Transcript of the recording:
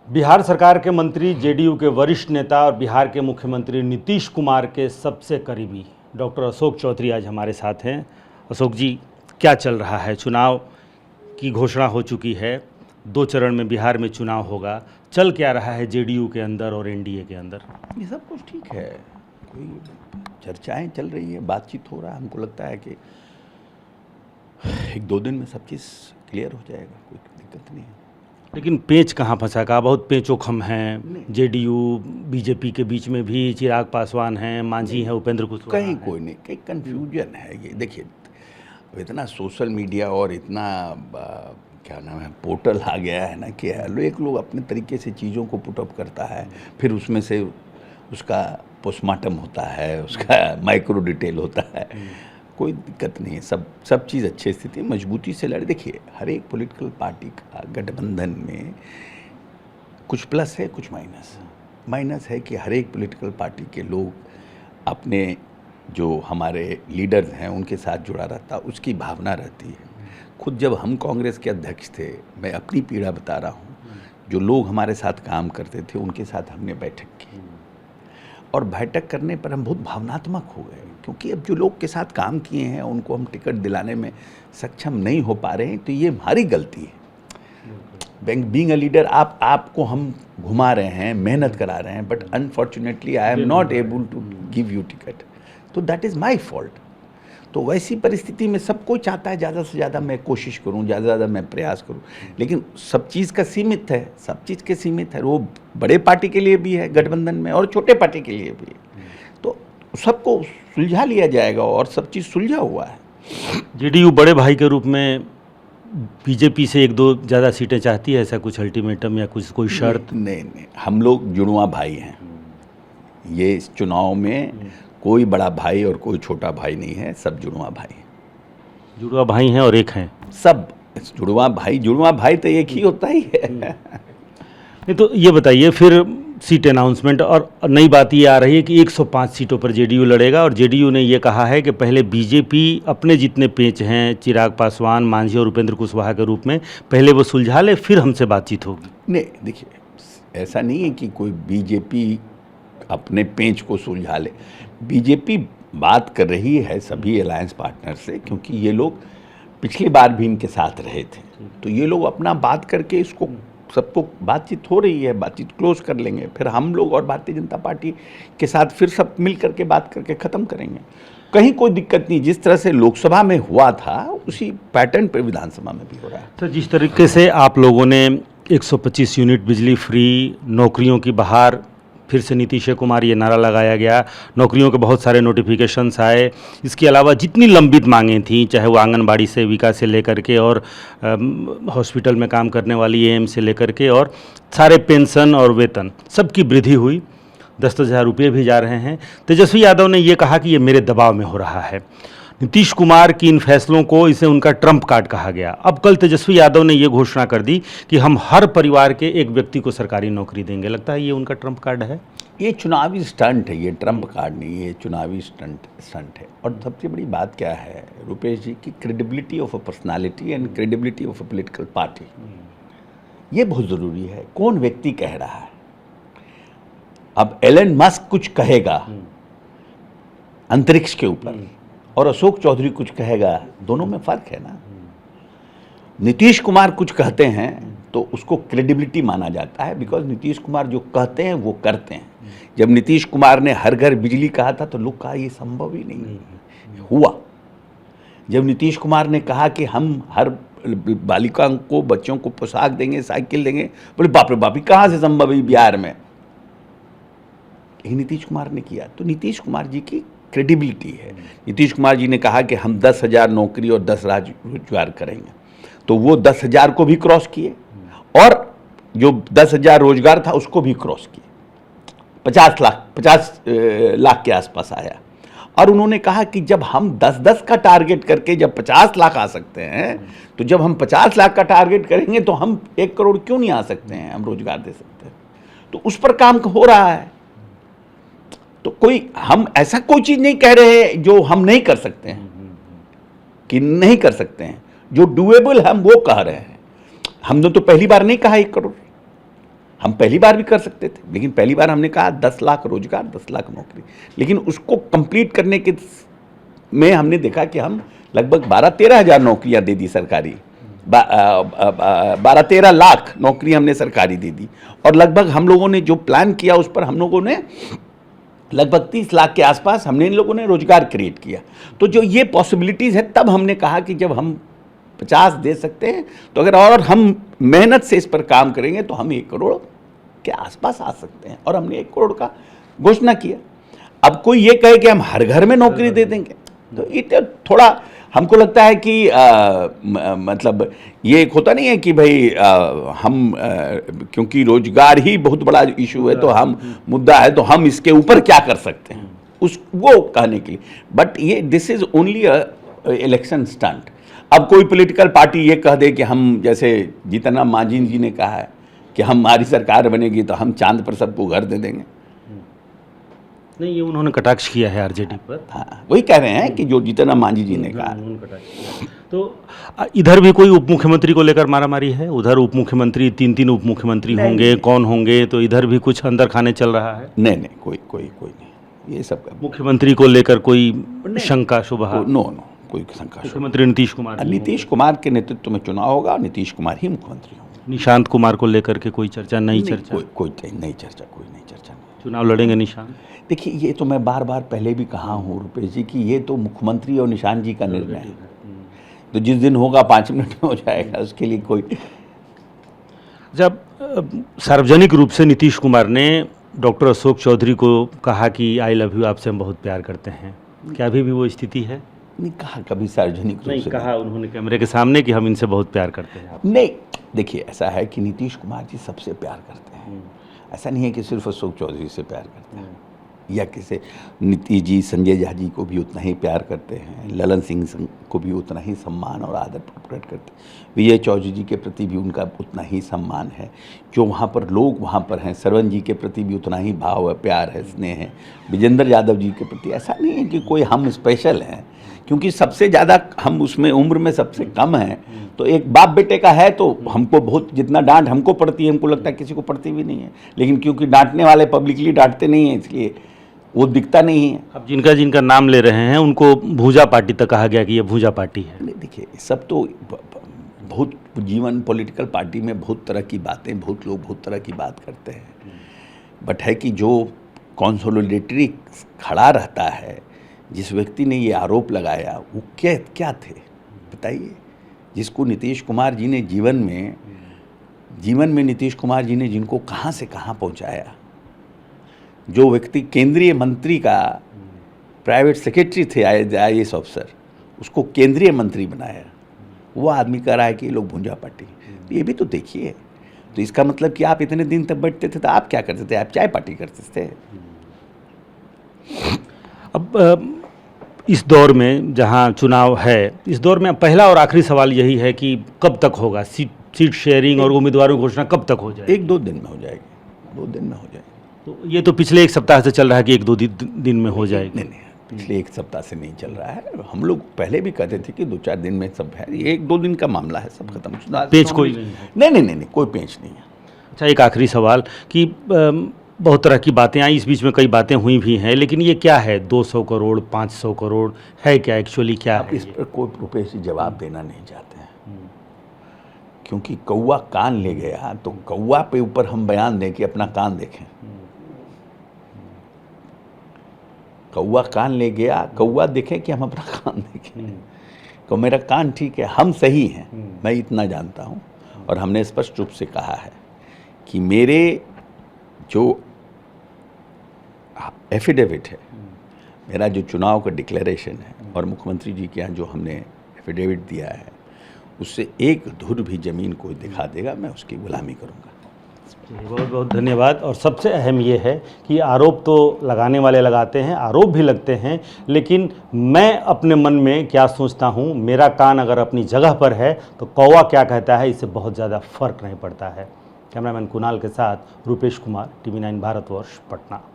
बिहार सरकार के मंत्री, जेडीयू के वरिष्ठ नेता और बिहार के मुख्यमंत्री नीतीश कुमार के सबसे करीबी डॉक्टर अशोक चौधरी आज हमारे साथ हैं। अशोक जी, क्या चल रहा है? चुनाव की घोषणा हो चुकी है, 2 चरण में बिहार में चुनाव होगा। चल क्या रहा है जेडीयू के अंदर और एनडीए के अंदर? ये सब कुछ ठीक है, कोई चर्चाएं चल रही है, बातचीत हो रहा है। हमको लगता है कि 1-2 दिन में सब चीज़ क्लियर हो जाएगा, कोई दिक्कत नहीं है। लेकिन पेंच कहाँ फंसा का? बहुत पेंचोखम हैं। जेडीयू बीजेपी के बीच में भी चिराग पासवान हैं, मांझी हैं, उपेंद्र कुशवाहा कहीं हैं। कोई नहीं, कहीं कन्फ्यूजन है। ये देखिए, इतना सोशल मीडिया और इतना क्या नाम है पोर्टल आ गया है ना कि एक लोग अपने तरीके से चीज़ों को पुटअप करता है, फिर उसमें से उसका पोस्टमार्टम होता है, उसका माइक्रो डिटेल होता है। कोई दिक्कत नहीं है, सब चीज़ अच्छी स्थिति मजबूती से लड़े। देखिए, हर एक पॉलिटिकल पार्टी का गठबंधन में कुछ प्लस है, कुछ माइनस है कि हर एक पॉलिटिकल पार्टी के लोग अपने जो हमारे लीडर्स हैं उनके साथ जुड़ा रहता, उसकी भावना रहती है। खुद जब हम कांग्रेस के अध्यक्ष थे, मैं अपनी पीड़ा बता रहा हूँ, जो लोग हमारे साथ काम करते थे उनके साथ हमने बैठक की, और बैठक करने पर हम बहुत भावनात्मक हो गए, क्योंकि अब जो लोग के साथ काम किए हैं उनको हम टिकट दिलाने में सक्षम नहीं हो पा रहे हैं, तो ये हमारी गलती है। बीइंग अ लीडर, आपको हम घुमा रहे हैं, मेहनत करा रहे हैं, but unfortunately I am not able to give you ticket, तो दैट इज़ माई फॉल्ट। तो वैसी परिस्थिति में सब कोई चाहता है ज़्यादा से ज़्यादा मैं कोशिश करूं, ज़्यादा से ज़्यादा मैं प्रयास करूं, लेकिन सब चीज़ का सीमित है, सब चीज़ के सीमित है। वो बड़े पार्टी के लिए भी है गठबंधन में और छोटे पार्टी के लिए भी है, तो सबको सुलझा लिया जाएगा और सब चीज़ सुलझा हुआ है। जेडीयू बड़े भाई के रूप में बीजेपी से 1-2 ज़्यादा सीटें चाहती है, ऐसा कुछ अल्टीमेटम या कुछ कोई शर्त? नहीं, हम लोग जुड़वा भाई हैं। ये इस चुनाव में कोई बड़ा भाई और कोई छोटा भाई नहीं है, सब जुड़वा भाई हैं। जुड़वा भाई हैं और एक हैं सब जुड़वा भाई तो एक ही होता ही है। नहीं तो ये बताइए, फिर सीट अनाउंसमेंट और नई बात ये आ रही है कि 105 सीटों पर जेडीयू लड़ेगा, और जेडीयू ने ये कहा है कि पहले बीजेपी अपने जितने पेंच हैं चिराग पासवान, मांझी और उपेंद्र कुशवाहा के रूप में, पहले वो सुलझा ले, फिर हमसे बातचीत होगी। नहीं, देखिए, ऐसा नहीं है कि कोई बीजेपी अपने पेंच को सुलझा ले। बीजेपी बात कर रही है सभी अलायंस पार्टनर से, क्योंकि ये लोग पिछली बार भी इनके साथ रहे थे, तो ये लोग अपना बात करके इसको सबको बातचीत हो रही है, बातचीत क्लोज कर लेंगे, फिर हम लोग और भारतीय जनता पार्टी के साथ फिर सब मिल करके बात करके ख़त्म करेंगे। कहीं कोई दिक्कत नहीं, जिस तरह से लोकसभा में हुआ था उसी पैटर्न पर विधानसभा में भी हो रहा है। तो जिस तरीके से आप लोगों ने 125 यूनिट बिजली फ्री, नौकरियों की बहार, फिर से नीतीश कुमार ये नारा लगाया गया, नौकरियों के बहुत सारे नोटिफिकेशंस आए, इसके अलावा जितनी लंबित मांगें थीं, चाहे वो आंगनबाड़ी सेविका से लेकर के और हॉस्पिटल में काम करने वाली एएम से लेकर के, और सारे पेंशन और वेतन सबकी वृद्धि हुई, 10-10 हज़ार रुपये भी जा रहे हैं। तेजस्वी यादव ने ये कहा कि ये मेरे दबाव में हो रहा है। नीतीश कुमार की इन फैसलों को, इसे उनका ट्रम्प कार्ड कहा गया। अब कल तेजस्वी यादव ने ये घोषणा कर दी कि हम हर परिवार के एक व्यक्ति को सरकारी नौकरी देंगे। लगता है ये उनका ट्रम्प कार्ड है? ये चुनावी स्टंट है, ये ट्रम्प कार्ड नहीं, ये चुनावी स्टंट है। और सबसे बड़ी बात क्या है रुपेश जी, की credibility of a personality and credibility of a political party, ये बहुत ज़रूरी है। कौन व्यक्ति कह रहा है? अब एलन मस्क कुछ कहेगा अंतरिक्ष के ऊपर, और अशोक चौधरी कुछ कहेगा, दोनों में फ़र्क है ना। नीतीश कुमार कुछ कहते हैं तो उसको क्रेडिबिलिटी माना जाता है, बिकॉज नीतीश कुमार जो कहते हैं वो करते हैं। जब नीतीश कुमार ने हर घर बिजली कहा था तो लोग कहा ये संभव ही नहीं हुआ। जब नीतीश कुमार ने कहा कि हम हर बालिका को, बच्चों को पोशाक देंगे, साइकिल देंगे, बोले बाप रे बाप, कहाँ से संभव है बिहार में? यही नीतीश कुमार ने किया। तो नीतीश कुमार जी की क्रेडिबिलिटी है। नीतीश कुमार जी ने कहा कि हम 10,000 नौकरी और 10 रोजगार करेंगे, तो वो 10,000 को भी क्रॉस किए, और जो 10,000 रोजगार था उसको भी क्रॉस किए। 50 लाख के आसपास आया। और उन्होंने कहा कि जब हम 10-10 का टारगेट करके जब 50 लाख आ सकते हैं, तो जब हम 50 लाख का टारगेट करेंगे तो हम 1 करोड़ क्यों नहीं आ सकते हैं, हम रोजगार दे सकते हैं। तो उस पर काम हो रहा है। तो हम ऐसा कोई चीज़ नहीं कह रहे जो हम नहीं कर सकते हैं, कि नहीं कर सकते हैं। जो डूएबल हम वो कह रहे हैं। हमने तो पहली बार नहीं कहा 1 करोड़, हम पहली बार भी कर सकते थे, लेकिन पहली बार हमने कहा 10 लाख रोजगार, 10 लाख नौकरी, लेकिन उसको कंप्लीट करने के में हमने देखा कि हम लगभग 12-13 हज़ार नौकरियां दे दी सरकारी, 12-13 लाख नौकरी हमने सरकारी दे दी, और लगभग हम लोगों ने जो प्लान किया उस पर हम लोगों ने लगभग 30 लाख के आसपास हमने इन लोगों ने रोजगार क्रिएट किया। तो जो ये पॉसिबिलिटीज़ है, तब हमने कहा कि जब हम 50 दे सकते हैं तो अगर और हम मेहनत से इस पर काम करेंगे तो हम 1 करोड़ के आसपास आ सकते हैं, और हमने 1 करोड़ का घोषणा किया। अब कोई ये कहे कि हम हर घर में नौकरी दे देंगे, तो ये थोड़ा हमको लगता है कि मतलब ये एक होता नहीं है कि भाई हम क्योंकि रोजगार ही बहुत बड़ा इशू है, तो हम मुद्दा है, तो हम इसके ऊपर क्या कर सकते हैं, उस वो कहने के लिए। बट ये this is only a election stunt. अब कोई पॉलिटिकल पार्टी ये कह दे कि हम, जैसे जीतन राम मांझी जी ने कहा है कि हमारी सरकार बनेगी तो हम चांद पर सबको घर दे देंगे। नहीं, ये उन्होंने कटाक्ष किया है आरजेडी पर। हाँ, वही कह रहे हैं कि जो जीतन राम मांझी जी ने कहा। तो इधर भी कोई उप मुख्यमंत्री को लेकर मारामारी है? उधर उप मुख्यमंत्री 3 उप मुख्यमंत्री होंगे, कौन होंगे? तो इधर भी कुछ अंदर खाने चल रहा है? नहीं, कोई नहीं, ये सब मुख्यमंत्री को लेकर कोई शंका शुबहा? नो, कोई शंका। मुख्यमंत्री नीतीश कुमार के नेतृत्व में चुनाव होगा, नीतीश कुमार ही मुख्यमंत्री होंगे। निशांत कुमार को लेकर के कोई चर्चा? नई चर्चा? कोई नई चर्चा नहीं। चुनाव लड़ेंगे निशांत? देखिए, ये तो मैं बार बार पहले भी कहा हूँ रुपेश जी कि ये तो मुख्यमंत्री और निशांत जी का निर्णय है। तो जिस दिन होगा 5 मिनट में हो जाएगा, उसके लिए कोई। जब सार्वजनिक रूप से नीतीश कुमार ने डॉक्टर अशोक चौधरी को कहा कि आई लव यू, आपसे हम बहुत प्यार करते हैं, क्या अभी भी वो स्थिति है? नहीं कहा कभी सार्वजनिक रूप से। कहा उन्होंने कैमरे के सामने कि हम इनसे बहुत प्यार करते हैं। नहीं, देखिए ऐसा है कि नीतीश कुमार जी सबसे प्यार करते हैं। ऐसा नहीं है कि सिर्फ अशोक चौधरी से प्यार करते हैं, या किसी नीतीश जी संजय झा जी को भी उतना ही प्यार करते हैं, ललन सिंह को भी उतना ही सम्मान और आदर प्रकट करते हैं, विजय चौधरी जी के प्रति भी उनका उतना ही सम्मान है, जो वहाँ पर लोग वहाँ पर हैं सरवन जी के प्रति भी उतना ही भाव है, प्यार है, स्नेह है, विजेंद्र यादव जी के प्रति। ऐसा नहीं है कि कोई हम स्पेशल हैं, क्योंकि सबसे ज़्यादा हम उसमें उम्र में सबसे कम हैं। तो एक बाप बेटे का है तो हमको बहुत, जितना डांट हमको पड़ती है, हमको लगता है किसी को पड़ती भी नहीं है, लेकिन क्योंकि डांटने वाले पब्लिकली डांटते नहीं हैं, इसलिए वो दिखता नहीं है। अब जिनका नाम ले रहे हैं उनको भूजा पार्टी तक कहा गया कि ये भूजा पार्टी है। नहीं, देखिए सब तो बहुत जीवन पॉलिटिकल पार्टी में बहुत तरह की बातें, बहुत लोग बहुत तरह की बात करते हैं, बट है कि जो कंसोलिडेटरी खड़ा रहता है, जिस व्यक्ति ने ये आरोप लगाया वो क्या थे बताइए। जिसको नीतीश कुमार जी ने जीवन में नीतीश कुमार जी ने जिनको कहाँ से कहाँ पहुँचाया, जो व्यक्ति केंद्रीय मंत्री का प्राइवेट सेक्रेटरी थे, IAS ऑफिसर, उसको केंद्रीय मंत्री बनाया, वो आदमी कह रहा है कि ये लोग भूंजा पार्टी। तो ये भी तो देखिए, तो इसका मतलब कि आप इतने दिन तक बैठते थे तो आप क्या करते थे? आप चाय पार्टी करते थे। अब इस दौर में जहां चुनाव है, इस दौर में पहला और आखिरी सवाल यही है कि कब तक होगा सीट शेयरिंग और उम्मीदवारों की घोषणा कब तक हो जाएगी? 1-2 दिन में हो जाएगी, 2 दिन में हो जाएगी। तो ये तो पिछले 1 सप्ताह से चल रहा है कि 1-2 दिन में हो जाएगी। नहीं, पिछले 1 सप्ताह से नहीं चल रहा है। हम लोग पहले भी कहते थे कि 2-4 दिन में सब है, ये 1-2 दिन का मामला है, सब खत्म। पेच कोई नहीं है? नहीं, कोई पेच नहीं है। अच्छा, एक आखिरी सवाल कि बहुत तरह की बातें आई, इस बीच में कई बातें हुई भी हैं, लेकिन ये क्या है 200 करोड़ 500 करोड़ है क्या एक्चुअली, क्या है? इस पर कोई रुपेश जवाब देना नहीं चाहते हैं, क्योंकि कौवा कान ले गया तो कौवा पे ऊपर हम बयान दें कि अपना कान देखें। कौवा कान ले गया, कौवा देखे कि हम अपना कान देखें। तो मेरा कान ठीक है, हम सही हैं, मैं इतना जानता हूँ। और हमने स्पष्ट रूप से कहा है कि मेरे जो एफिडेविट है, मेरा जो चुनाव का डिक्लेरेशन है और मुख्यमंत्री जी के यहाँ जो हमने एफिडेविट दिया है, उससे एक धुर भी ज़मीन कोई दिखा देगा, मैं उसकी गुलामी करूँगा। बहुत बहुत धन्यवाद। और सबसे अहम ये है कि आरोप तो लगाने वाले लगाते हैं, आरोप भी लगते हैं, लेकिन मैं अपने मन में क्या सोचता हूँ, मेरा कान अगर अपनी जगह पर है तो कौवा क्या कहता है, इससे बहुत ज़्यादा फर्क नहीं पड़ता है। कैमरामैन कुणाल के साथ रुपेश कुमार, TV9 भारतवर्ष, पटना।